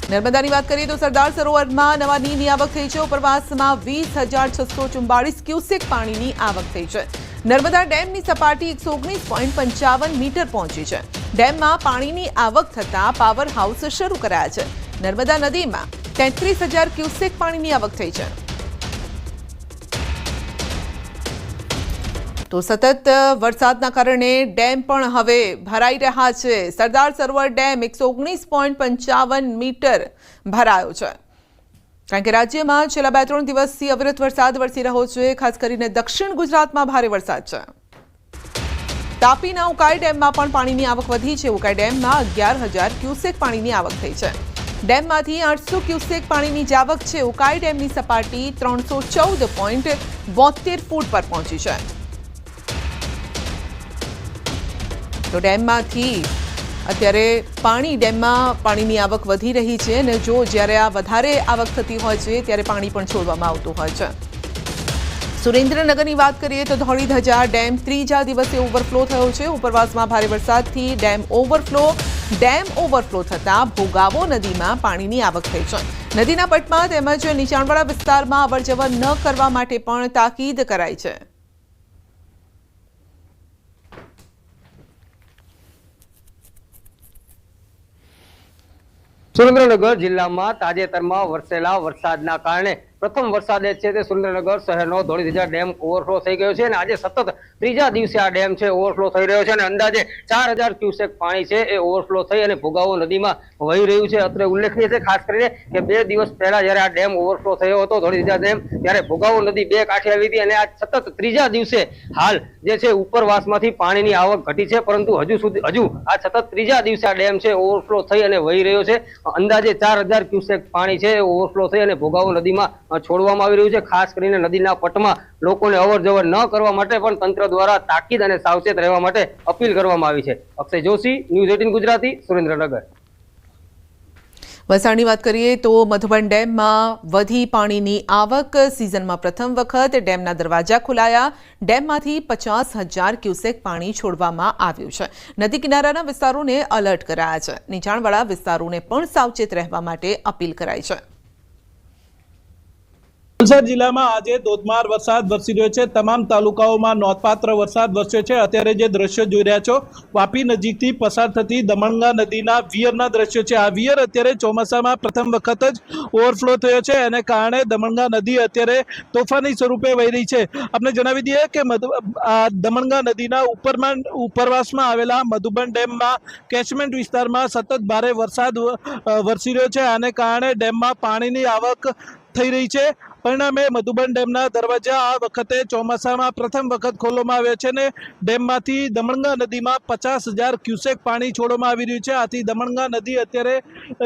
નર્મદાની વાત કરીએ તો સરદાર સરોવરમાં નવા નીરની આવક થઈ છે। ઉપરવાસમાં 20,644 ક્યુસેક પાણીની આવક થઈ છે। નર્મદા ડેમની સપાટી 119.55 મીટર પહોંચી છે। ડેમમાં પાણીની આવક થતાં પાવર હાઉસ શરૂ કરાયા છે। નર્મદા નદીમાં 33,000 ક્યુસેક પાણીની આવક થઈ છે। તો સતત વરસાદના કારણે ડેમ પણ હવે ભરાઈ રહ્યા છે। સરદાર સરોવર ડેમ 119.55 મીટર ભરાયો છે, કારણ કે રાજ્યમાં છેલ્લા 2-3 દિવસથી અવિરત વરસાદ વરસી રહ્યો છે। ખાસ કરીને દક્ષિણ ગુજરાતમાં ભારે વરસાદ છે। તાપીના ઉકાઈ ડેમમાં પણ પાણીની આવક વધી છે। ઉકાઈ ડેમમાં 11,000 ક્યુસેક પાણીની આવક થઈ છે। ડેમમાંથી 800 ક્યુસેક પાણીની જ આવક છે। ઉકાઈ ડેમની સપાટી 314.72 ફૂટ પર પહોંચી છે। તો ડેમમાંથી અત્યારે ડેમમાં પાણીની આવક વધી રહી છે અને જો જ્યારે આ વધારે આવક થતી હોય છે ત્યારે પાણી પણ છોડવામાં આવતું હોય છે। સુરેન્દ્રનગરની વાત કરીએ તો ધોળીધજા ડેમ ત્રીજા દિવસે ઓવરફ્લો થયો છે। ઉપરવાસમાં ભારે વરસાદથી ડેમ ઓવરફ્લો થતાં ભોગાવો નદીમાં પાણીની આવક થઈ છે। નદીના પટમાં તેમજ નીચાણવાળા વિસ્તારમાં અવરજવર ન કરવા માટે પણ તાકીદ કરાઈ છે। સુરેન્દ્રનગર જિલ્લામાં તાજેતરમાં વરસેલા વરસાદના કારણે પ્રથમ વરસાદે છે તે સુરેન્દ્રનગર શહેરનો ધોળીધજા ડેમ ઓવરફ્લો થઈ ગયો છે અને આજે સતત ત્રીજા દિવસે આ ડેમ છે ઓવરફ્લો થઈ રહ્યો છે અને અંદાજે 4,000 ક્યુસેક પાણી છે એ ઓવરફ્લો થઈ અને ભોગાવો નદીમાં વહી રહ્યું છે। અત્રે ઉલ્લેખનીય છે ખાસ કરીને કે 2 દિવસ પહેલા જ્યારે આ ડેમ ઓવરફ્લો થયો હતો ધોળીધજા ડેમ, ત્યારે ભોગાવો નદી 2 કાંઠે આવી હતી અને આ સતત ત્રીજા દિવસે હાલ જે છે ઉપરવાસમાંથી પાણીની આવક ઘટી છે, પરંતુ હજુ આ સતત ત્રીજા દિવસે આ ડેમ છે ઓવરફ્લો થઈ અને વહી રહ્યો છે। અંદાજે 4,000 ક્યુસેક પાણી છે ઓવરફ્લો થઈ અને ભોગાવો નદીમાં છોડવામાં આવી રહ્યું છે। ખાસ કરીને નદીના પટમાં લોકોને અવરજવર ન કરવા માટે પણ તંત્ર દ્વારા તાકીદ અને સાવચેત રહેવા માટે અપીલ કરવામાં આવી છે। અક્ષય જોશી, ન્યૂઝ 18 ગુજરાતી, સુરેન્દ્રનગર। વલસાડની વાત કરીએ તો મધુબન ડેમમાં વધી પાણીની આવક। સિઝનમાં પ્રથમ વખત ડેમના દરવાજા ખોલાયા। ડેમમાંથી 50,000 ક્યુસેક પાણી છોડવામાં આવ્યું છે। નદી કિનારાના વિસ્તારોને એલર્ટ કરાયા છે। નીચાણવાળા વિસ્તારોને પણ સાવચેત રહેવા માટે અપીલ કરાઈ છે। વલસાડ જિલ્લામાં આજે ધોધમાર વરસાદ વરસી રહ્યો છે। તમામ તાલુકાઓમાં નોંધપાત્ર વરસાદ વરસ્યો છે। અત્યારે જે દ્રશ્યો જોઈ રહ્યા છો, વાપી નજીકથી પસાર થતી દમણગંગા નદીના વિયરના દ્રશ્યો છે। આ વિયર અત્યારે ચોમાસામાં પ્રથમ વખત જ ઓવરફ્લો થયો છે, એને કારણે દમણગંગા નદી અત્યારે તોફાની સ્વરૂપે વહી રહી છે। આપણે જણાવી દઈએ કે દમણગંગા નદીના ઉપરવાસમાં આવેલા મધુબન ડેમમાં કેચમેન્ટ વિસ્તારમાં સતત ભારે વરસાદ વરસી રહ્યો છે। આને કારણે ડેમમાં પાણીની આવક થઈ રહી છે। પરિણામે મધુબન ડેમના દરવાજા આ વખતે ચોમાસામાં પ્રથમ વખત ખોલવામાં આવ્યા છે અને ડેમમાંથી દમણગંગા નદીમાં 50,000 ક્યુસેક પાણી છોડવામાં આવી રહ્યું છે। આથી દમણગંગા નદી અત્યારે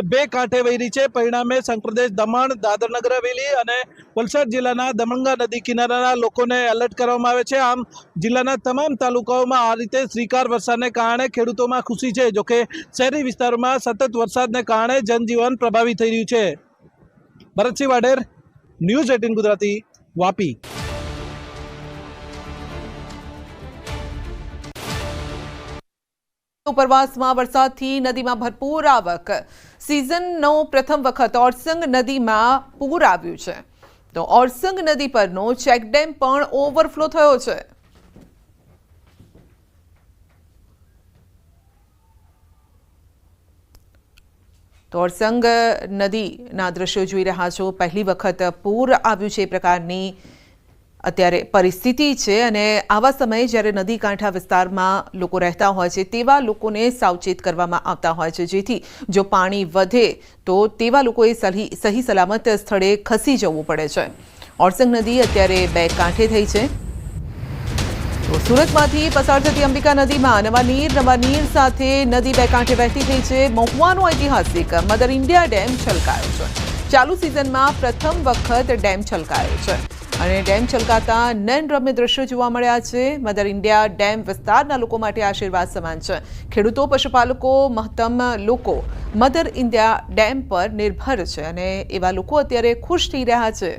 2 કાંઠે વહી રહી છે। પરિણામે સંઘપ્રદેશ દમણ, દાદરનગર હવેલી અને વલસાડ જિલ્લાના દમણગંગા નદી કિનારાના લોકોને એલર્ટ કરવામાં આવે છે। આમ જિલ્લાના તમામ તાલુકાઓમાં આ રીતે શ્રીકાર વરસાદને કારણે ખેડૂતોમાં ખુશી છે। જોકે શહેરી વિસ્તારોમાં સતત વરસાદને કારણે જનજીવન પ્રભાવિત થઈ રહ્યું છે। ભરતસિંહ વાડેર, ન્યૂઝ 18 ગુજરાતી, વાપી। ઉપરવાસમાં વરસાદથી નદીમાં ભરપૂર આવક। સિઝનનો પ્રથમ વખત ઓરસંગ નદીમાં પૂર આવ્યું છે, તો ઓરસંગ નદી પરનો ચેકડેમ પણ ઓવરફ્લો થયો છે। તો ઓરસંગ નદીના દ્રશ્યો જોઈ રહ્યા છો। પહેલી વખત પૂર આવ્યું છે એ પ્રકારની અત્યારે પરિસ્થિતિ છે અને આવા સમયે જ્યારે નદી કાંઠા વિસ્તારમાં લોકો રહેતા હોય છે તેવા લોકોને સાવચેત કરવામાં આવતા હોય છે, જેથી જો પાણી વધે તો તેવા લોકોએ સહી સલામત સ્થળે ખસી જવું પડે છે। ઓરસંગ નદી અત્યારે 2 કાંઠે થઈ છે। સુરતમાંથી પસાર થતી અંબિકા નદીમાં નવા નીર સાથે નદી 2 કાંઠે વહેતી થઈ છે। મહુવાનો ઐતિહાસિક મધર ઇન્ડિયા ડેમ છલકાયો છે। ચાલુ સિઝનમાં પ્રથમ વખત ડેમ છલકાયો છે અને ડેમ છલકાતા નયનરમ્ય દ્રશ્યો જોવા મળ્યા છે। મધર ઇન્ડિયા ડેમ વિસ્તારના લોકો માટે આશીર્વાદ સમાન છે। ખેડૂતો, પશુપાલકો, મહત્તમ લોકો મધર ઇન્ડિયા ડેમ પર નિર્ભર છે અને એવા લોકો અત્યારે ખુશ થઈ રહ્યા છે।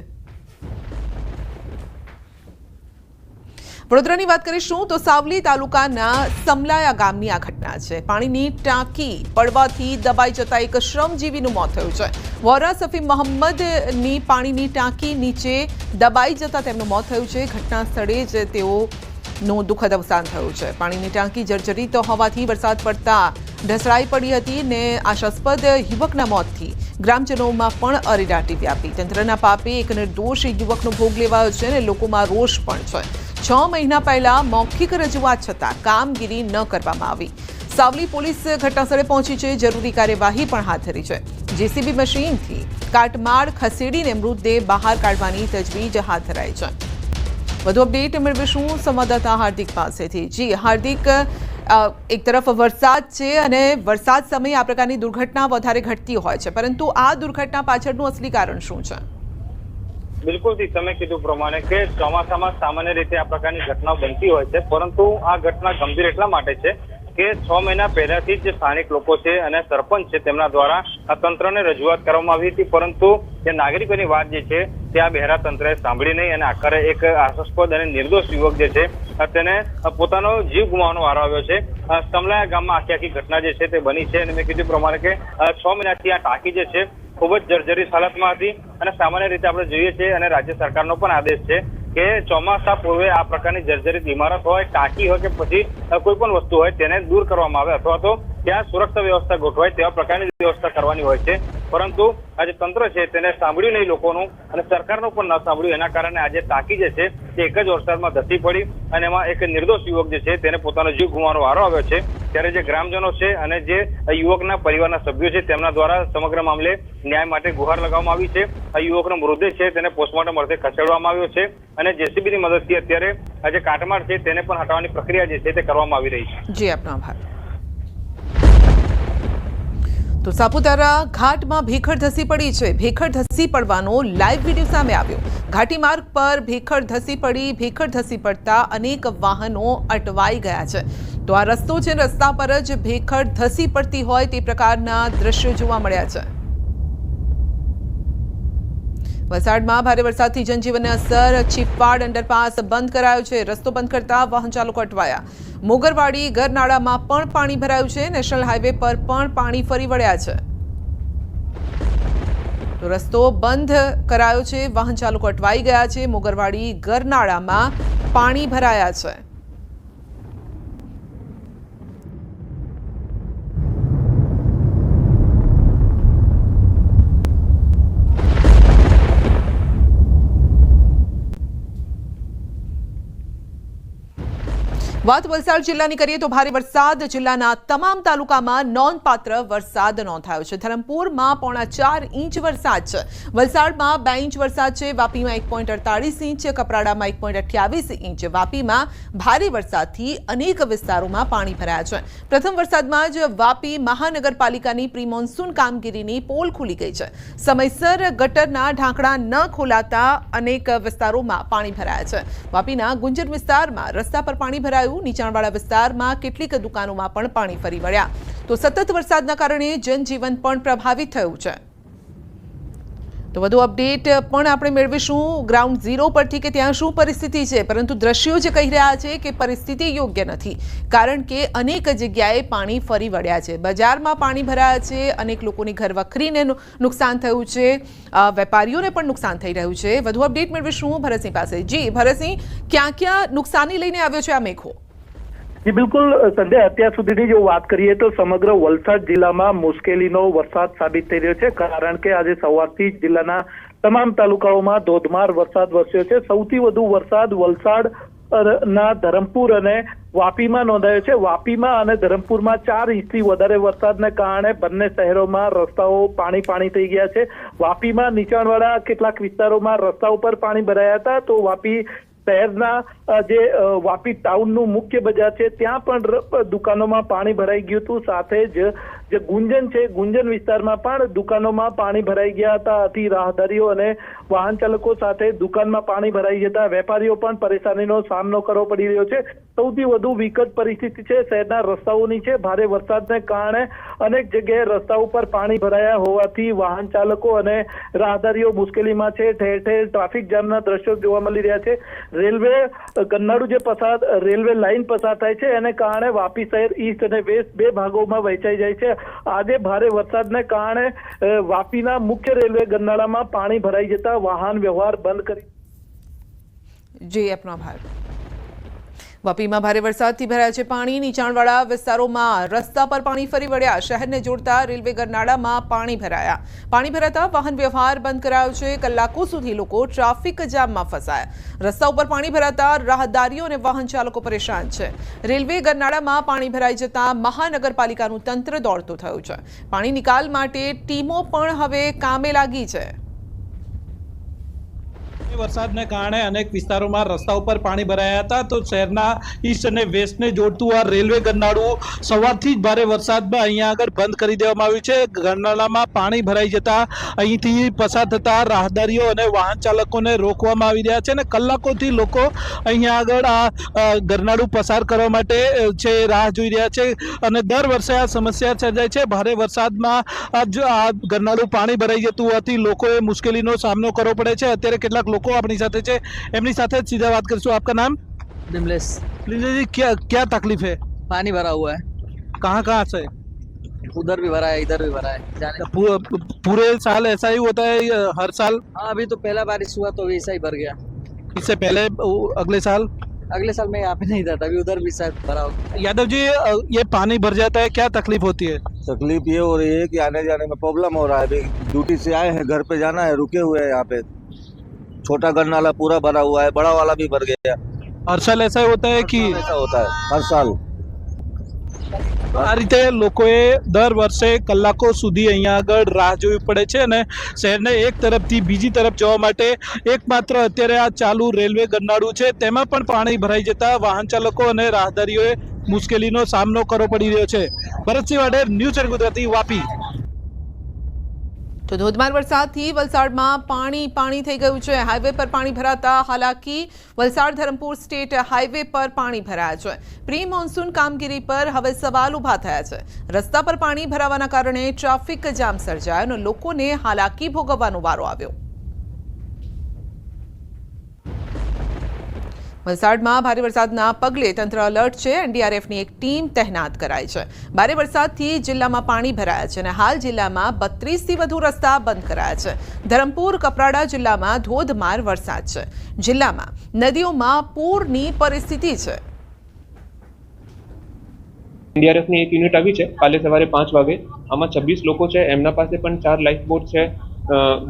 વડોદરાની વાત કરીશું તો સાવલી તાલુકાના સમલાયા ગામની આ ઘટના છે. પાણીની ટાંકી પડવાથી દબાઈ જતા એક શ્રમજીવીનું મોત થયું છે. વોરા સફી મોહમ્મદની પાણીની ટાંકી નીચે દબાઈ જતા તેમનું મોત થયું છે. ઘટના સ્થળે જ તેઓનું દુઃખદ અવસાન થયું છે. પાણીની ટાંકી જર્જરિત હોવાથી વરસાદ પડતા ઢસડાઈ પડી હતી ને આશાસ્પદ યુવકના મોતથી ગ્રામજનોમાં પણ અરેરાટી વ્યાપી. તંત્રના પાપે એક નિર્દોષ યુવકનો ભોગ લેવાયો છે અને લોકોમાં રોષ પણ છે. 6 મહિના પહેલા મૌખિક રજૂઆત છતાં કામગીરી ન કરવામાં આવી. સાવલી પોલીસ ઘટનાસ્થળે પહોંચી છે. જરૂરી કાર્યવાહી પણ હાથ ધરી છે. જેસીબી મશીનથી કાટમાળ ખસેડીને મૃતદેહ બહાર કાઢવાની તજવીજ હાથ ધરાઈ છે. વધુ અપડેટ મેળવીશું સંવાદદાતા હાર્દિક પાસેથી. જી હાર્દિક, એક તરફ વરસાદ છે અને વરસાદ સમયે આ પ્રકારની દુર્ઘટના વધારે ઘટતી હોય છે, પરંતુ આ દુર્ઘટના પાછળનું અસલી કારણ શું છે? બિલકુલ તમે કીધું પ્રમાણે કે ચોમાસામાં સામાન્ય રીતે આ પ્રકારની ઘટના બનતી હોય છે, પરંતુ આ ઘટના ગંભીર એટલા માટે છે કે 6 મહિના પહેલાથી જ સ્થાનિક લોકો છે અને સરપંચ છે તેમના દ્વારા આ તંત્રને રજૂઆત કરવામાં આવી હતી, પરંતુ જે નાગરિકોની વાત જે છે તે આ બહેરા તંત્રએ સાંભળી નહીં અને આખરે એક આશાસ્પદ અને નિર્દોષ યુવક જે છે તેને પોતાનો જીવ ગુમાવવાનો વારો આવ્યો છે. સમલાયા ગામમાં આખી ઘટના જે છે તે બની છે અને મેં કીધું પ્રમાણે કે 6 મહિનાથી આ ટાંકી જે છે ખૂબ જ જર્જરિત હાલતમાં હતી અને સામાન્ય રીતે આપણે જોઈએ છીએ અને રાજ્ય સરકારનો પણ આદેશ છે કે ચોમાસા પૂર્વે આ પ્રકારની જર્જરિત ઇમારત હોય, ટાંકી હોય કે પછી કોઈ પણ વસ્તુ હોય તેને દૂર કરવામાં આવે અથવા તો ત્યાં સુરક્ષા વ્યવસ્થા ગોઠવાય તેવા પ્રકારની વ્યવસ્થા કરવાની હોય છે. પરંતુ આજે તંત્ર છે તેને સાંભળ્યું નહીં લોકોનું અને સરકારનું પણ ન સાંભળ્યું. એના કારણે આજે ટાંકી જે છે તે એક જ વરસાદમાં ધસી પડી અને એમાં એક નિર્દોષ યુવક જે છે તેને પોતાનો જીવ ગુમાવવાનો વારો આવ્યો છે. ત્યારે જે ગ્રામજનો છે અને જે યુવકના પરિવારના સભ્યો છે તેમના દ્વારા સમગ્ર મામલે ન્યાય માટે ગુહાર લગાવવામાં આવી છે. આ યુવકનો મૃતદેહ છે તેને પોસ્ટમોર્ટમ અર્થે ખસેડવામાં આવ્યો છે અને જેસીબીની મદદથી અત્યારે આ જે કાટમાળ છે તેને પણ હટાવવાની પ્રક્રિયા જે છે તે કરવામાં આવી રહી છે. જી આપનો આભાર. તો સાપુતારા ઘાટમાં ભેખડ ધસી પડી છે. ભેખડ ધસી પડવાનો લાઈવ વિડીયો સામે આવ્યો. ઘાટી માર્ગ પર ભેખડ ધસી પડી. ભેખડ ધસી પડતા અનેક વાહનો અટવાઈ ગયા છે. તો આ રસ્તો છે, રસ્તા પર જ ભેખડ ધસી પડતી હોય તે પ્રકારના દ્રશ્યો જોવા મળ્યા છે. વલસાડમાં ભારે વરસાદથી જનજીવનને અસર. ચીપવાડ અંડરપાસ બંધ કરાયો છે. રસ્તો બંધ કરતા વાહન ચાલકો અટવાયા. મોગરવાડી ગરનાળામાં પણ પાણી ભરાયું છે. નેશનલ હાઈવે પર પણ પાણી ફરી વળ્યા છે. તો રસ્તો બંધ કરાયો છે, વાહન ચાલકો અટવાઈ ગયા છે. મોગરવાડી ગરનાળામાં પાણી ભરાયા છે. વાત વલસાડ જિલ્લાની કરીએ તો ભારે વરસાદ. જિલ્લાના તમામ તાલુકામાં નોંધપાત્ર વરસાદ નોંધાયો છે. ધરમપુરમાં 4.5 ઇંચ વરસાદ છે. વલસાડમાં 2 ઇંચ વરસાદ છે. વાપીમાં 1.48 ઇંચ, કપરાડામાં 1.28 ઇંચ. વાપીમાં ભારે વરસાદથી અનેક વિસ્તારોમાં પાણી ભરાયા છે. પ્રથમ વરસાદમાં જ વાપી મહાનગરપાલિકાની પ્રી મોન્સૂન કામગીરીની પોલ ખુલી ગઈ છે. સમયસર ગટરના ઢાંકણા ન ખોલાતા અનેક વિસ્તારોમાં પાણી ભરાયા છે. વાપીના ગુંજર વિસ્તારમાં રસ્તા પર પાણી ભરાયું. નીચાણવાળા વિસ્તારમાં કેટલીક દુકાનોમાં પણ પાણી ફરી વળ્યા. તો સતત વરસાદના કારણે જનજીવન પણ પ્રભાવિત થયું છે. તો વધુ અપડેટ પણ આપણે મેળવીશું ગ્રાઉન્ડ ઝીરો પરથી કે ત્યાં શું પરિસ્થિતિ છે, પરંતુ દ્રશ્યો જે કહી રહ્યા છે કે પરિસ્થિતિ યોગ્ય નથી, કારણ કે અનેક જગ્યાએ પાણી ફરી વળ્યા છે. બજારમાં પાણી ભરાયા છે. અનેક લોકોની ઘર વખરીને નુકસાન થયું છે. વેપારીઓને પણ નુકસાન થઈ રહ્યું છે. વધુ અપડેટ મેળવીશું ભરતસિંહ પાસે. જી ભરતસિંહ, ક્યાં ક્યાં નુકસાની લઈને આવ્યો છે આ મેઘો? જી બિલકુલ સંજય, અત્યાર સુધીની જો વાત કરીએ તો સમગ્ર વલસાડ જિલ્લામાં મુશ્કેલીનો વરસાદ સાબિત થઈ રહ્યો છે, કારણ કે આજે સવારથી જ જિલ્લાના તમામ તાલુકાઓમાં ધોધમાર વરસાદ વરસ્યો છે. સૌથી વધુ વરસાદ વલસાડ ના ધરમપુર અને વાપીમાં નોંધાયો છે. વાપીમાં અને ધરમપુરમાં 4 ઇંચથી વધારે વરસાદને કારણે બંને શહેરોમાં રસ્તાઓ પાણી થઈ ગયા છે. વાપીમાં નીચાણવાળા કેટલાક વિસ્તારોમાં રસ્તા ઉપર પાણી ભરાયા હતા. તો વાપી શહેરના જે વાપી ટાઉનનું મુખ્ય બજાર છે ત્યાં પણ દુકાનોમાં પાણી ભરાઈ ગયું હતું. સાથે જ જે ગુંજન છે, ગુંજન વિસ્તારમાં પણ દુકાનોમાં પાણી ભરાઈ ગયા હતા. આથી રાહદારીઓ અને વાહન ચાલકો સાથે દુકાનમાં પાણી ભરાઈ જતા વેપારીઓ પણ પરેશાનીનો સામનો કરવો પડી રહ્યો છે. સૌથી વધુ વિકટ પરિસ્થિતિ છે શહેરના રસ્તાઓની છે. ભારે વરસાદને કારણે અનેક જગ્યાએ રસ્તા ઉપર પાણી ભરાયા હોવાથી વાહન ચાલકો અને રાહદારીઓ મુશ્કેલીમાં છે. ઠેર ઠેર ટ્રાફિક જામના દ્રશ્યો જોવા મળી રહ્યા છે. રેલવે ગરનાળું જે રેલવે લાઇન પસાર થાય છે એને કારણે વાપી શહેર ઈસ્ટ અને વેસ્ટ બે ભાગોમાં વહેંચાઈ જાય છે. આજે ભારે વરસાદને કારણે વાપીના મુખ્ય રેલવે ગરનાળામાં પાણી ભરાઈ જતા વાહન વ્યવહાર બંધ કરી. જી આપનો આભાર. વાપીમાં ભારે વરસાદથી ભરાયા છે પાણી. નીચાણવાળા વિસ્તારોમાં રસ્તા પર પાણી ફરી વળ્યા. શહેરને જોડતા રેલવે ગરનાળામાં પાણી ભરાયા. પાણી ભરાતા વાહન વ્યવહાર બંધ કરાયો છે. કલાકો સુધી લોકો ટ્રાફિક જામમાં ફસાયા. રસ્તા ઉપર પાણી ભરાતા રાહદારીઓ અને વાહન ચાલકો પરેશાન છે. રેલવે ગરનાળામાં પાણી ભરાઈ જતા મહાનગરપાલિકાનું તંત્ર દોડતું થયું છે. પાણી નિકાલ માટે ટીમો પણ હવે કામે લાગી છે. વરસાદને કારણે અનેક વિસ્તારોમાં રસ્તા ઉપર પાણી ભરાયા હતા. તો શહેરના ઈસ્ટ અને વેસ્ટને જોડતું આ રેલવે ગરનાળું સવારથી જ ભારે વરસાદમાં અહીંયા આગળ બંધ કરી દેવામાં આવ્યું છે. ગરનાળામાં પાણી ભરાઈ જતા અહીંથી પસાર થતા રાહદારીઓ અને વાહન ચાલકોને રોકવામાં આવી રહ્યા છે અને કલાકોથી લોકો અહીંયા આગળ આ ગરનાળું પસાર કરવા માટે છે રાહ જોઈ રહ્યા છે અને દર વર્ષે આ સમસ્યા સર્જાય છે. ભારે વરસાદમાં આ ગરનાળું પાણી ભરાઈ જતું હોવાથી લોકોએ મુશ્કેલીનો સામનો કરવો પડે છે. અત્યારે કેટલાક લોકો अपनी साथे છે, એમની સાથે જ સીધા વાત કરશું. आपका नाम? बिमलेश। जी, क्या तकलीफ है? पानी भरा हुआ है, कहाँ कहाँ से? उधर भी भरा है, इधर भी भरा है। जाने पूरे साल ऐसा ही होता है हर साल? हाँ, अभी तो पहला बारिश हुआ तो वैसा ही भर गया। इससे पहले अगले साल मैं यहाँ पे नहीं था, तभी उधर भी शायद भरा होगा। यादव जी, ये पानी भर जाता है, क्या तकलीफ होती है? तकलीफ ये हो रही है कि आने जाने में प्रॉब्लम हो रहा है। अभी ड्यूटी से आए हैं, घर पे जाना है, रुके हुए हैं यहाँ पे। छोटा गरनाला पूरा भरा हुआ है, बड़ा वाला भी भर गया। हर साल ऐसा होता है कि ऐसा होता है हर साल? આ રીતે લોકોએ દર વર્ષે કલાકો સુધી અહીંયા આગળ રાહ જોવી પડે છે અને શહેરને એક તરફથી બીજી તરફ જવા માટે એકમાત્ર અત્યારે આ ચાલુ રેલવે ગરનાળું છે, તેમાં પણ પાણી ભરાઈ જતા વાહન ચાલકો અને રાહદારીઓએ મુશ્કેલીનો સામનો કરવો પડી રહ્યો છે. Bharatsinh Vader, news and Gujarati, Vapi. તો ધોધમાર વરસાદથી વલસાડમાં પાણી થઈ ગયું છે. હાઈવે પર પાણી ભરાતા હાલાકી. વલસાડ ધરમપુર સ્ટેટ હાઈવે પર પાણી ભરાયા છે. પ્રી મોન્સૂન કામગીરી પર હવે સવાલ ઊભા થયા છે. રસ્તા પર પાણી ભરાવાના કારણે ટ્રાફિક જામ સર્જાયો અને લોકોને હાલાકી ભોગવવાનો વારો આવ્યો. વલસાડમાં ભારે વરસાદના પગલે તંત્ર અલર્ટ છે. એનડીઆરએફની એક ટીમ તહેનાત કરાઈ છે. ભારે વરસાદથી જિલ્લામાં પાણી ભરાયા છે અને હાલ જિલ્લામાં 32થી વધુ રસ્તા બંધ કરાયા છે. ધરમપુર કપરાડા જિલ્લામાં ધોધમાર વરસાદ છે. જિલ્લામાં નદીઓમાં પૂરની પરિસ્થિતિ છે. એનડીઆરએફની એક યુનિટ આવી છે કાલે સવારે 5 વાગે. આમાં 26 લોકો છે. એમના પાસે પણ 4 લાઈફ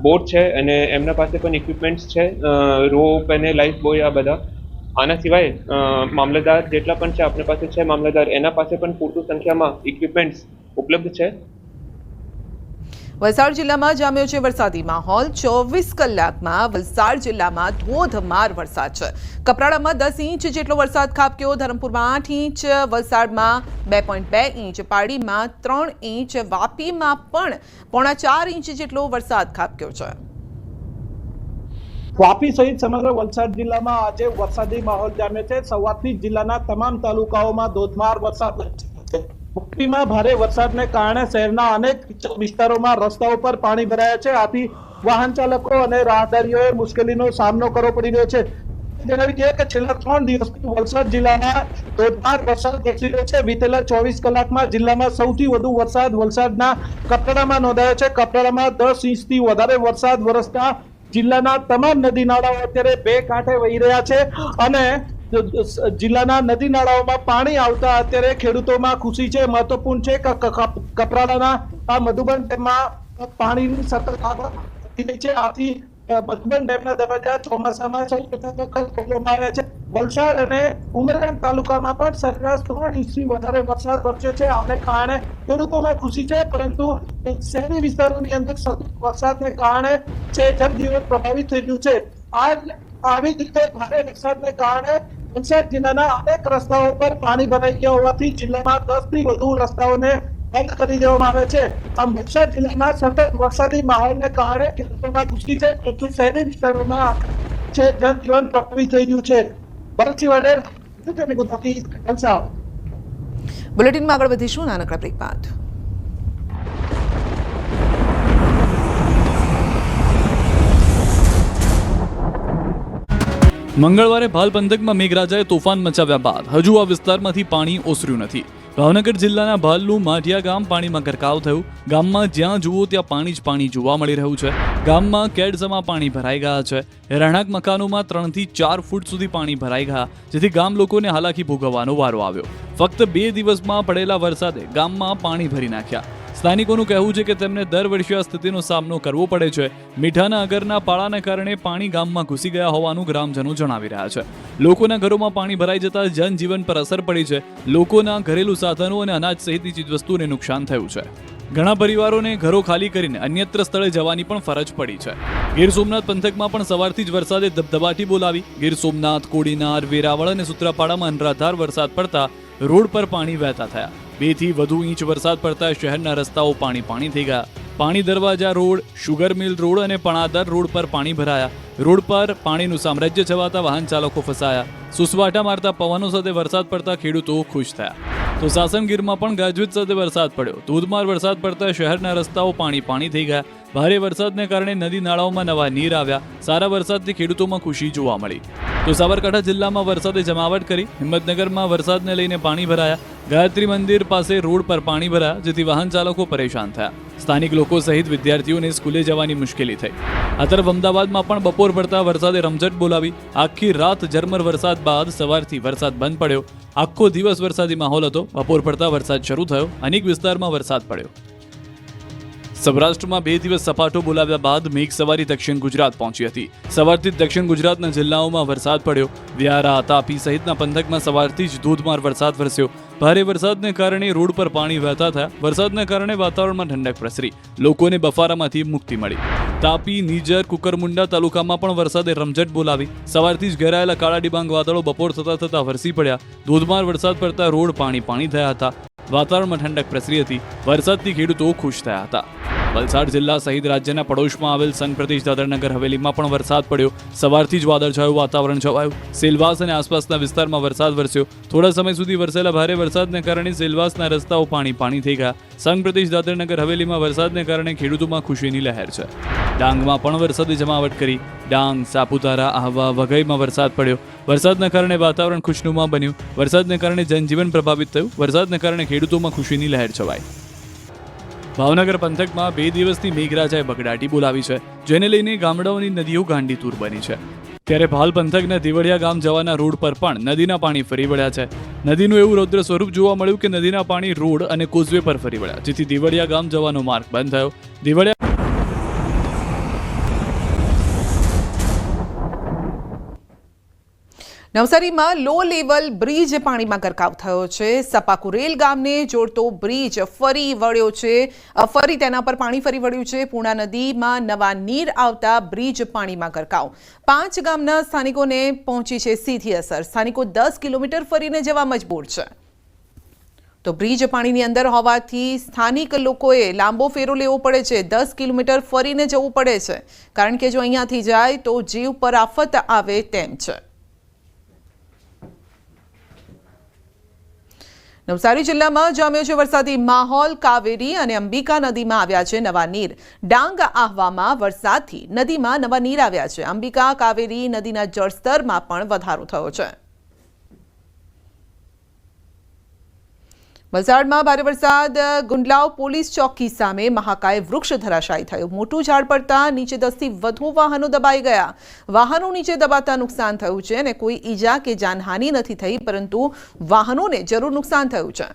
બોટ છે અને એમના પાસે પણ ઇક્વિપમેન્ટ્સ છે, રોપ અને લાઈફ બોય, આ બધા. આના સિવાય મામલતદાર જેટલા પણ છે આપણી પાસે છે મામલતદાર, એના પાસે પણ પૂરતી સંખ્યામાં ઇક્વિપમેન્ટ્સ ઉપલબ્ધ છે. વલસાડ જિલ્લામાં જામ્યો છે વરસાદી માહોલ. 24 કલાકમાં વલસાડ જિલ્લામાં ધોધમાર વરસાદ છે. કપરાડામાં 10 ઇંચ જેટલો વરસાદ ખાબક્યો. ધરમપુરમાં 8 ઇંચ, વલસાડમાં 2.2 ઇંચ, પાડીમાં 3 ઇંચ, વાપીમાં પણ 3.25 ઇંચ જેટલો વરસાદ ખાબક્યો છે. વાપી સહિત સમગ્ર વલસાડ જિલ્લામાં આજે વરસાદી માહોલ જામ્યો છે. સવારથી જિલ્લાના તમામ તાલુકાઓમાં ધોધમાર વરસાદ છે. વાપીમાં ભારે વરસાદને કારણે શહેરના અનેક વિસ્તારોમાં રસ્તાઓ પર પાણી ભરાયા છે. આથી વાહન ચાલકો અને રાહદારીઓએ મુશ્કેલીનો સામનો કરવો પડી રહ્યો છે. જણાવી દઈએ કે છેલ્લા 3 દિવસથી વલસાડ જિલ્લામાં ધોધમાર વરસાદ વરસી રહ્યો છે. વિતેલા 24 કલાકમાં જિલ્લામાં સૌથી વધુ વરસાદ વલસાડના કપરાડામાં નોંધાયો છે. કપરાડામાં 10 ઇંચથી વધારે વરસાદ વરસતા જિલ્લાના તમામ નદી નાળાઓ અત્યારે બે કાંઠે વહી રહ્યા છે અને જિલ્લાના નદી નાળાઓમાં પાણી આવતા અત્યારે ખેડૂતોમાં ખુશી છે. મહત્વપૂર્ણ છે કે કપરાડાના આ મધુબન ડેમમાં પાણીની સતત આવક વધી રહી છે. આથી મધુબન ડેમના દરવાજા ચોમાસામાં સૌ પ્રથમ વખત ખોલવામાં આવ્યા છે. વલસાડ અને ઉમરગામ તાલુકામાં પણ સરેરાશ 3 ઇંચથી વધારે વરસાદ વરસ્યો છે. આને કારણે ખેડૂતોમાં ખુશી છે, પરંતુ શહેરી વિસ્તારોની અંદર સતત વરસાદને કારણે જનજીવન પ્રભાવિત થઈ ગયું છે. આવી રીતે ભારે વરસાદને કારણે વલસાડ જિલ્લાના અનેક રસ્તાઓ પર પાણી ભરાઈ ગયા હોવાથી જિલ્લામાં 10થી વધુ રસ્તાઓને બંધ કરી દેવામાં આવે છે. આમ વલસાડ જિલ્લામાં સતત વરસાદી માહોલને કારણે ખેડૂતોમાં ખુશી છે, પરંતુ શહેરી વિસ્તારોમાં જનજીવન પ્રભાવિત થઈ ગયું છે. ભરતસિંહ વાડેર, ગુજરાતી, વલસાડ. બુલેટિનમાં આગળ વધીશું નાનકડા બ્રેક બાદ. મંગળવારે ભાલ પંથકમાં મેઘરાજાએ તોફાન મચાવ્યા બાદ હજુ આ વિસ્તારમાંથી પાણી ઓસર્યું નથી. ભાવનગર જિલ્લાના ભાલનું માઢિયા ગામ પાણીમાં ગરકાવ થયું. ગામમાં જ્યાં જુઓ ત્યાં પાણી જ પાણી જોવા મળી રહ્યું છે. ગામમાં કેડસમાં પાણી ભરાઈ ગયા છે. રહેણાંક મકાનોમાં 3 થી 4 ફૂટ સુધી પાણી ભરાઈ ગયા, જેથી ગામ લોકોને હાલાકી ભોગવવાનો વારો આવ્યો. ફક્ત 2 દિવસમાં પડેલા વરસાદે ગામમાં પાણી ભરી નાખ્યા. સ્થાનિકોનું કહેવું છે કે તેમને દર વર્ષે આ સ્થિતિનો સામનો કરવો પડે છે. મીઠાના અગરના પાળાને કારણે પાણી ગામમાં ઘૂસી ગયા હોવાનું ગ્રામજનો જણાવી રહ્યા છે. લોકોના ઘરોમાં પાણી ભરાઈ જતા જનજીવન પર અસર પડી છે. લોકોના ઘરેલું સાધનો અને અનાજ સહિતની ચીજવસ્તુઓને નુકસાન થયું છે. ઘણા પરિવારોને ઘરો ખાલી કરીને અન્યત્ર સ્થળે જવાની પણ ફરજ પડી છે. ગીર સોમનાથ પંથકમાં પણ સવારથી જ વરસાદે ધબધબાટી બોલાવી. ગીર સોમનાથ, કોડીનાર, વેરાવળ અને સૂત્રાપાડામાં અનરાધાર વરસાદ પડતા રોડ પર પાણી વહેતા થયા. 2 થી વધુ ઇંચ વરસાદ પડતા શહેરના રસ્તાઓ પાણી થઈ ગયા. પાણી દરવાજા રોડ, શુગર મિલ રોડ અને પણાદર રોડ પર પાણી ભરાયા. રોડ પર પાણીનું સામ્રાજ્ય છવાતા વાહન ચાલકો ફસાયા. સુસવાટા મારતા પવનો સાથે વરસાદ પડતા ખેડૂતો ખુશ થયા. તો સાસણગીરમાં પણ ગાજવીજ સાથે વરસાદ પડ્યો. ધોધમાર વરસાદ પડતા શહેરના રસ્તાઓ પાણી થઈ ગયા. ભારે વરસાદને કારણે નદી નાળાઓમાં નવા નીર આવ્યા. સારા વરસાદથી ખેડૂતોમાં ખુશી જોવા મળી. તો સાબરકાંઠા જિલ્લામાં વરસાદે જમાવટ કરી. હિંમતનગરમાં વરસાદને લઈને પાણી ભરાયા. ગાયત્રી મંદિર પાસે રોડ પર પાણી ભરાયા, જેથી વાહન ચાલકો પરેશાન થયા. સ્થાનિક લોકો સહિત વિદ્યાર્થીઓને સ્કૂલે જવાની મુશ્કેલી થઈ. આ તરફ અમદાવાદમાં પણ બપોર પડતા વરસાદે રમઝટ બોલાવી. આખી રાત ઝરમર વરસાદ બાદ સવારથી વરસાદ બંધ પડ્યો. આખો દિવસ વરસાદી માહોલ હતો. બપોર પડતા વરસાદ શરૂ થયો. અનેક વિસ્તારમાં વરસાદ પડ્યો. સૌરાષ્ટ્રમાં 2 દિવસ સપાટો બોલાવ્યા બાદ મેઘ સવારી દક્ષિણ ગુજરાત પહોંચી હતી. સવારથી જ દક્ષિણ ગુજરાતના જિલ્લાઓમાં વરસાદ પડ્યો. વ્યારા, તાપી સહિતના પંથકમાં સવારથી જ ધોધમાર વરસાદ વરસ્યો. ભારે વરસાદને કારણે રોડ પર પાણી વહેતા થયા. વરસાદને કારણે વાતાવરણમાં ઠંડક પ્રસરી. લોકોને બફારામાંથી મુક્તિ મળી. તાપી, નીજર, કુકરમુંડા તાલુકામાં પણ વરસાદે રમઝટ બોલાવી. સવારથી જ ઘેરાયેલા કાળા ડિબાંગ વાદળો બપોર થતા વરસી પડ્યા. ધોધમાર વરસાદ પડતા રોડ પાણી થયા હતા. વાતાવરણમાં ઠંડક પ્રસરી હતી. વરસાદથી ખેડૂતો ખુશ થયા હતા. વલસાડ જિલ્લા સહિત રાજ્યના પડોશમાં આવેલ સંઘ પ્રદેશ દાદરનગર હવેલીમાં પણ વરસાદ પડ્યો. સવારથી જ વાદળછાયું વાતાવરણ છવાયું. સેલવાસ અને આસપાસના વિસ્તારમાં વરસાદ વરસ્યો. થોડા સમય સુધી વરસેલા ભારે વરસાદને કારણે સેલવાસના રસ્તાઓ પાણી થઈ ગયા. સંઘ પ્રદેશ દાદરનગર હવેલીમાં વરસાદને કારણે ખેડૂતોમાં ખુશીની લહેર છે. ડાંગમાં પણ વરસાદે જમાવટ કરી. ડાંગ, સાપુતારા, આહવા, વઘઈમાં વરસાદ પડ્યો. વરસાદના કારણે વાતાવરણ ખુશનુમા બન્યું. વરસાદને કારણે જનજીવન પ્રભાવિત થયું. વરસાદને કારણે ખેડૂતોમાં ખુશીની લહેર છવાઈ. ભાવનગર પંથકમાં 2 દિવસથી મેઘરાજાએ બગડાટી બોલાવી છે, જેને લઈને ગામડાઓની નદીઓ ગાંડીતુર બની છે. ત્યારે ભાલ પંથકના દેવળિયા ગામ જવાના રોડ પર પણ નદીના પાણી ફરી વળ્યા છે. નદીનું એવું રૌદ્ર સ્વરૂપ જોવા મળ્યું કે નદીના પાણી રોડ અને કોઝવે પર ફરી વળ્યા, જેથી દેવળિયા ગામ જવાનો માર્ગ બંધ થયો. દેવળિયા નવસારીમાં લો લેવલ બ્રિજ પાણીમાં ગરકાવ થયો છે. સપાકુરેલ ગામને જોડતો બ્રિજ ફરી તેના પર પાણી ફરી વળ્યું છે. પૂર્ણા નદીમાં નવા નીર આવતા બ્રિજ પાણીમાં ગરકાવ. 5 ગામના સ્થાનિકોને પહોંચી છે સીધી અસર. સ્થાનિકો 10 કિલોમીટર ફરીને જવા મજબૂર છે. તો બ્રિજ પાણીની અંદર હોવાથી સ્થાનિક લોકોએ લાંબો ફેરો લેવો પડે છે. 10 કિલોમીટર ફરીને જવું પડે છે, કારણ કે જો અહીંયાથી જાય તો જીવ પર આફત આવે તેમ છે. નવસારી જિલ્લામાં જામ્યો છે વરસાદી માહોલ. કાવેરી અને અંબિકા નદીમાં આવ્યા છે નવા નીર. ડાંગ, આહવામાં વરસાદથી નદીમાં નવા નીર આવ્યા છે. અંબિકા, કાવેરી નદીના જળસ્તરમાં પણ વધારો થયો છે. વલસાડમાં ભારે વરસાદ. ગુંડલાવ પોલીસ ચોકી સામે મહાકાય વૃક્ષ ધરાશાયી થયું. મોટું ઝાડ પડતા નીચે 10 થી વધુ વાહનો દબાઈ ગયા. વાહનો નીચે દબાતા નુકસાન થયું છે અને કોઈ ઈજા કે જાનહાનિ નથી થઈ, પરંતુ વાહનોને જરૂર નુકસાન થયું છે.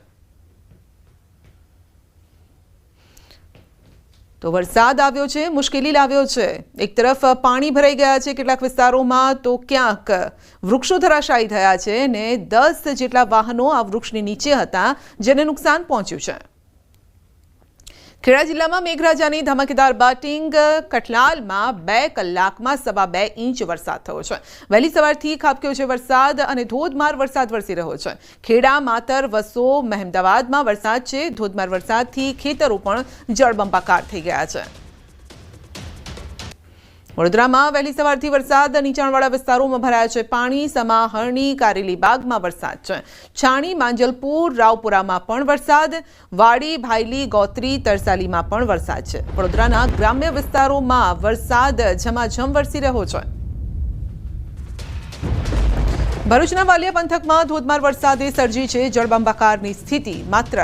તો વરસાદ આવ્યો છે, મુશ્કેલી લાવ્યો છે. એક તરફ પાણી ભરાઈ ગયા છે કેટલાક વિસ્તારોમાં, તો ક્યાંક વૃક્ષો ધરાશાયી થયા છે અને 10 જેટલા વાહનો આ વૃક્ષની નીચે હતા, જેને નુકસાન પહોંચ્યું છે. ખેડા જિલ્લામાં મેઘરાજાની ધમાકેદાર બેટિંગ. કઠલાલમાં 2 કલાકમાં 2.25 ઇંચ વરસાદ થયો છે. વહેલી સવારથી ખાબક્યો છે વરસાદ અને ધોધમાર વરસાદ વરસી રહ્યો છે. ખેડા, માતર, વસો, મહેમદાવાદમાં વરસાદ છે. ધોધમાર વરસાદથી ખેતરો પણ જળબંબાકાર થઈ ગયા છે. વડોદરામાં વહેલી સવારથી વરસાદ. નીચાણવાળા વિસ્તારોમાં ભરાયા છે પાણી. સમાહરણી, કારેલીબાગમાં વરસાદ છે. છાણી, માંજલપુર, રાવપુરામાં પણ વરસાદ. વાડી, ભાયલી, ગોત્રી, તરસાલીમાં પણ વરસાદ છે. વડોદરાના ગ્રામ્ય વિસ્તારોમાં વરસાદ ઝમાઝમ વરસી રહ્યો છે. ભરૂચના વાલિયા પંથકમાં ધોધમાર વરસાદે સર્જી છે જળબંબાકારની સ્થિતિ. માત્ર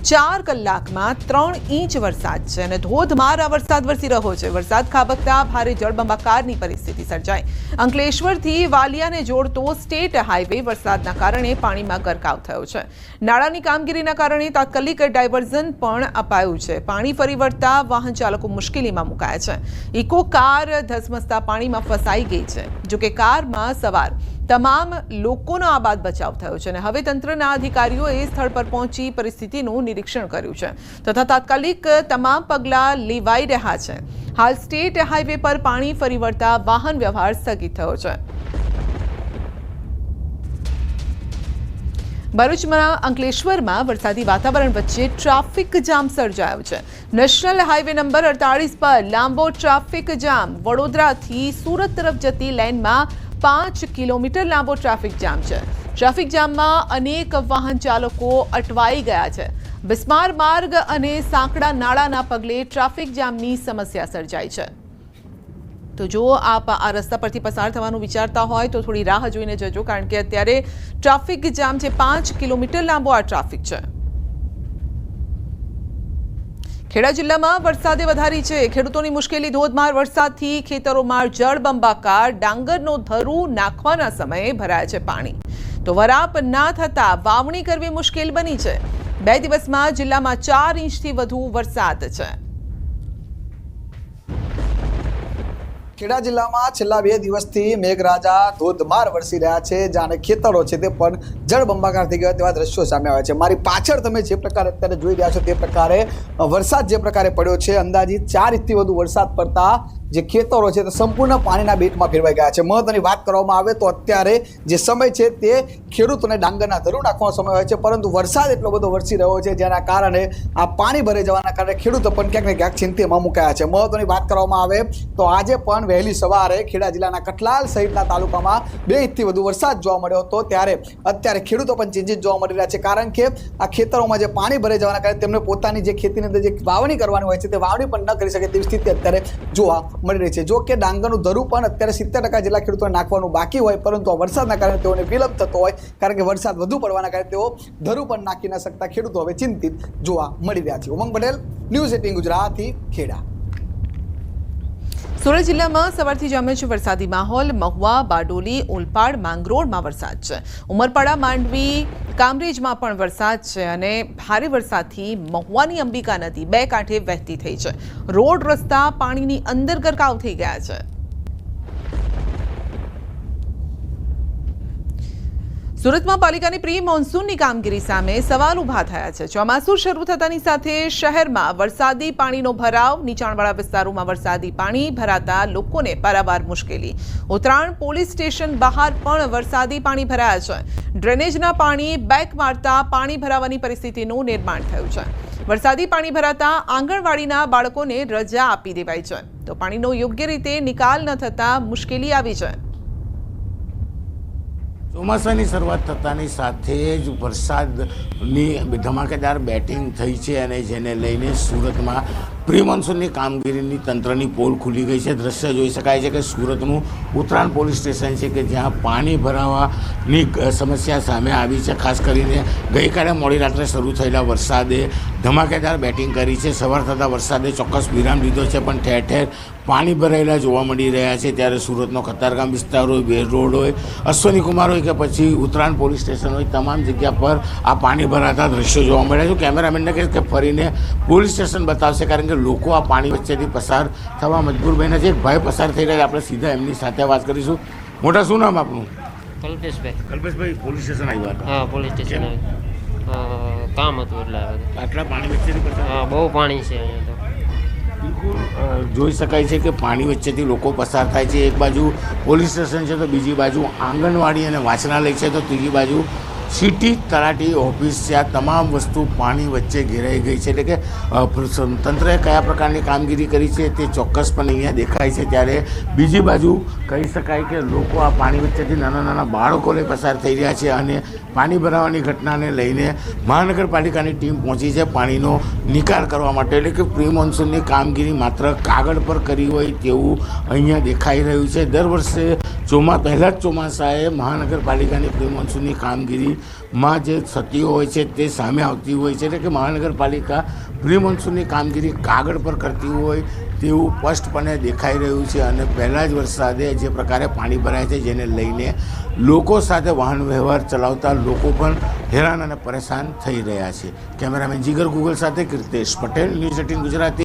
4 કલાકમાં 3 ઇંચ વરસાદ છે અને ધોધમાર આ વરસાદ વરસી રહ્યો છે. વરસાદ ખાબકતા ભારે જળબંબાકારની પરિસ્થિતિ સર્જાઈ. અંકલેશ્વરથી વાલિયાને જોડતો સ્ટેટ હાઈવે વરસાદના કારણે પાણીમાં ગરકાવ થયો છે. નાળાની કામગીરીના કારણે તાત્કાલિક ડાયવર્ઝન પણ અપાયું છે. પાણી ફરી વળતા વાહન ચાલકો મુશ્કેલીમાં મુકાયા છે. ઇકો કાર ધસમસતા પાણીમાં ફસાઈ ગઈ છે. જોકે કારમાં સવાર તમામ લોકોનો આબાદ બચાવ થયો છે અને હવે તંત્રના અધિકારીઓએ સ્થળ પર પહોંચી પરિસ્થિતિનું નિરીક્ષણ કર્યું છે તથા તાત્કાલિક તમામ પગલાં લેવાઈ રહ્યા છે. હાલ સ્ટેટ હાઈવે પર પાણી ફરી વળતા વાહન વ્યવહાર સ્થગિત થયો છે. ભરૂચમાં અંકલેશ્વરમાં વરસાદી વાતાવરણ વચ્ચે ટ્રાફિક જામ સર્જાયો છે. નેશનલ હાઈવે નંબર 48 પર લાંબો ટ્રાફિક જામ. વડોદરાથી સુરત તરફ જતી લેનમાં 5 કિલોમીટર લાંબો ટ્રાફિક જામ છે. ટ્રાફિક જામમાં અનેક વાહન ચાલકો અટવાઈ ગયા છે. બિસ્માર માર્ગ અને સાંકડા નાળાના પગલે ટ્રાફિક જામની સમસ્યા સર્જાઈ છે. તો જો આપ આ રસ્તા પરથી પસાર થવાનું વિચારતા હોય તો થોડી રાહ જોઈને જજો, કારણ કે અત્યારે ટ્રાફિક જામ છે. 5 કિલોમીટર લાંબો આ ટ્રાફિક છે. ખેડા જિલ્લામાં વરસાદે વધારી છે ખેડૂતોની મુશ્કેલી. ધોધમાર વરસાદથી ખેતરોમાં જળબંબાકાર. ડાંગરનો ધરુ નાખવાના સમયે ભરાયા છે પાણી. તો વરાપ ના થતા વાવણી કરવી મુશ્કેલ બની છે. 2 દિવસમાં જિલ્લામાં 4 ઇંચથી વધુ વરસાદ છે. ખેડા જિલ્લામાં છેલ્લા 2 દિવસથી મેઘરાજા ધોધમાર વરસી રહ્યા છે. જાણે ખેતરો છે તે પણ જળબંબાકાર થઈ ગયા તેવા દ્રશ્યો સામે આવ્યા છે. મારી પાછળ તમે જે પ્રકારે અત્યારે જોઈ રહ્યા છો તે પ્રકારે વરસાદ જે પ્રકારે પડ્યો છે, અંદાજિત 4 ઇંચથી વધુ વરસાદ પડતા જે ખેતરો છે તે સંપૂર્ણ પાણીના બેટમાં ફેરવાઈ ગયા છે. મહત્વની વાત કરવામાં આવે તો અત્યારે જે સમય છે તે ખેડૂતોને ડાંગરના ધરુ નાખવાનો સમય હોય છે, પરંતુ વરસાદ એટલો બધો વરસી રહ્યો છે જેના કારણે આ પાણી ભરાઈ જવાના કારણે ખેડૂતો પણ ક્યાંક ને ક્યાંક ચિંતામાં મુકાયા છે. મહત્વની વાત કરવામાં આવે તો આજે પણ વહેલી સવારે ખેડા જિલ્લાના કઠલાલ સહિતના તાલુકામાં 2 ઇંચથી વધુ વરસાદ જોવા મળ્યો હતો. ત્યારે અત્યારે ખેડૂતો પણ ચિંતિત જોવા મળી રહ્યા છે, કારણ કે આ ખેતરોમાં જે પાણી ભરાઈ જવાના કારણે તેમને પોતાની જે ખેતીની અંદર જે વાવણી કરવાની હોય છે તે વાવણી પણ ન કરી શકે તેવી સ્થિતિ અત્યારે જોવા મળી રહી છે. જો કે ડાંગરનું ધરું પણ અત્યારે 70% જેટલા ખેડૂતોને નાખવાનું બાકી હોય, પરંતુ આ વરસાદના કારણે તેઓને વિલંબ થતો હોય, કારણ કે વરસાદ વધુ પડવાના કારણે તેઓ ધરું પણ નાખી ન શકતા ખેડૂતો હવે ચિંતિત જોવા મળી રહ્યા છે. ઉમંગ પટેલ, ન્યૂઝ 18 ગુજરાતી, ખેડા. સુરત જિલ્લામાં સવારથી જામ્યો છે વરસાદી માહોલ. મહુવા, બારડોલી, ઓલપાડ, માંગરોળમાં વરસાદ છે. ઉમરપાડા, માંડવી, કામરેજમાં પણ વરસાદ છે અને ભારે વરસાદથી મહુવાની અંબિકા નદી 2 કાંઠે વહેતી થઈ છે. રોડ રસ્તા પાણીની અંદર ગરકાવ થઈ ગયા છે. સુરતમાં પાલિકાની પ્રી મોન્સૂનની કામગીરી સામે સવાલ ઊભા થયા છે. ચોમાસું શરૂ થતાની સાથે શહેરમાં વરસાદી પાણીનો ભરાવ. નીચાણવાળા વિસ્તારોમાં વરસાદી પાણી ભરાતા લોકોને પારાવાર મુશ્કેલી. ઉત્તરાયણ પોલીસ સ્ટેશન બહાર પણ વરસાદી પાણી ભરાયા છે. ડ્રેનેજના પાણી બેક મારતા પાણી ભરાવાની પરિસ્થિતિનું નિર્માણ થયું છે. વરસાદી પાણી ભરાતા આંગણવાડીના બાળકોને રજા આપી દેવાઈ છે. તો પાણીનો યોગ્ય રીતે નિકાલ ન થતા મુશ્કેલી આવી છે. ચોમાસાની શરૂઆત થતાની સાથે જ વરસાદની ધમાકેદાર બેટિંગ થઈ છે અને જેને લઈને સુરતમાં પ્રી મોન્સૂનની કામગીરીની તંત્રની પોલ ખુલી ગઈ છે. દ્રશ્ય જોઈ શકાય છે કે સુરતનું ઉત્તરાયણ પોલીસ સ્ટેશન છે કે જ્યાં પાણી ભરાવાની સમસ્યા સામે આવી છે. ખાસ કરીને ગઈકાલે મોડી રાત્રે શરૂ થયેલા વરસાદે ધમાકેદાર બેટિંગ કરી છે. સવાર થતાં વરસાદે ચોક્કસ વિરામ લીધો છે, પણ ઠેર ઠેર પાણી ભરાયેલા જોવા મળી રહ્યા છે. ત્યારે સુરતનો કતારગામ વિસ્તાર હોય, બેર રોડ હોય, અશ્વની કુમાર હોય કે પછી ઉત્તરાયણ પોલીસ સ્ટેશન હોય, તમામ જગ્યા પર આ પાણી ભરાતા દ્રશ્યો જોવા મળ્યા છે. કેમેરામેનને કહીશ કે ફરીને પોલીસ સ્ટેશન બતાવશે, કારણ કે લોકો આ પાણી વચ્ચેથી પસાર થવા મજબૂર બન્યા છે. એક ભાઈ પસાર થઈ રહ્યા છે, આપણે સીધા એમની સાથે વાત કરીશું. મોટા, શું નામ આપનું? કલ્પેશભાઈ. કલ્પેશભાઈ, પોલીસ સ્ટેશન આવ્યા હતા? હા, પોલીસ સ્ટેશન કામ હતું એટલે આટલા પાણી વચ્ચેથી પસાર? હા, બહુ પાણી છે અહીંયા તો. બિલકુલ જોઈ શકાય છે કે પાણી વચ્ચેથી લોકો પસાર થાય છે. એક બાજુ પોલીસ સ્ટેશન છે તો બીજી બાજુ આંગણવાડી અને વાંચનાલય છે, તો ત્રીજી બાજુ સિટી તલાટી ઓફિસ છે, આ તમામ વસ્તુ પાણી વચ્ચે ઘેરાઈ ગઈ છે. એટલે કે તંત્રએ કયા પ્રકારની કામગીરી કરી છે તે ચોક્કસપણે અહીંયા દેખાય છે. ત્યારે બીજી બાજુ કહી શકાય કે લોકો આ પાણી વચ્ચેથી નાના નાના બાળકોને પસાર થઈ રહ્યા છે અને પાણી ભરાવાની ઘટનાને લઈને મહાનગરપાલિકાની ટીમ પહોંચી છે પાણીનો નિકાલ કરવા માટે. એટલે કે પ્રી મોન્સૂનની કામગીરી માત્ર કાગળ પર કરી હોય તેવું અહીંયા દેખાઈ રહ્યું છે. દર વર્ષે પહેલા જ ચોમાસાએ મહાનગરપાલિકાની પ્રી મોન્સૂનની કામગીરીમાં જે ક્ષતિઓ હોય છે તે સામે આવતી હોય છે. એટલે કે મહાનગરપાલિકા પ્રી મોન્સૂનની કામગીરી કાગળ પર કરતી હોય તેવું સ્પષ્ટપણે દેખાઈ રહ્યું છે. અને પહેલા જ વરસાદે જે પ્રકારે પાણી ભરાય છે જેને લઈને લોકો સાથે વાહન વ્યવહાર ચલાવતા લોકો પણ હેરાન અને પરેશાન થઈ રહ્યા છે. કેમેરામેન જીગર ગુગલ સાથે કીર્તેશ પટેલ, ન્યૂઝ 18 ગુજરાતી.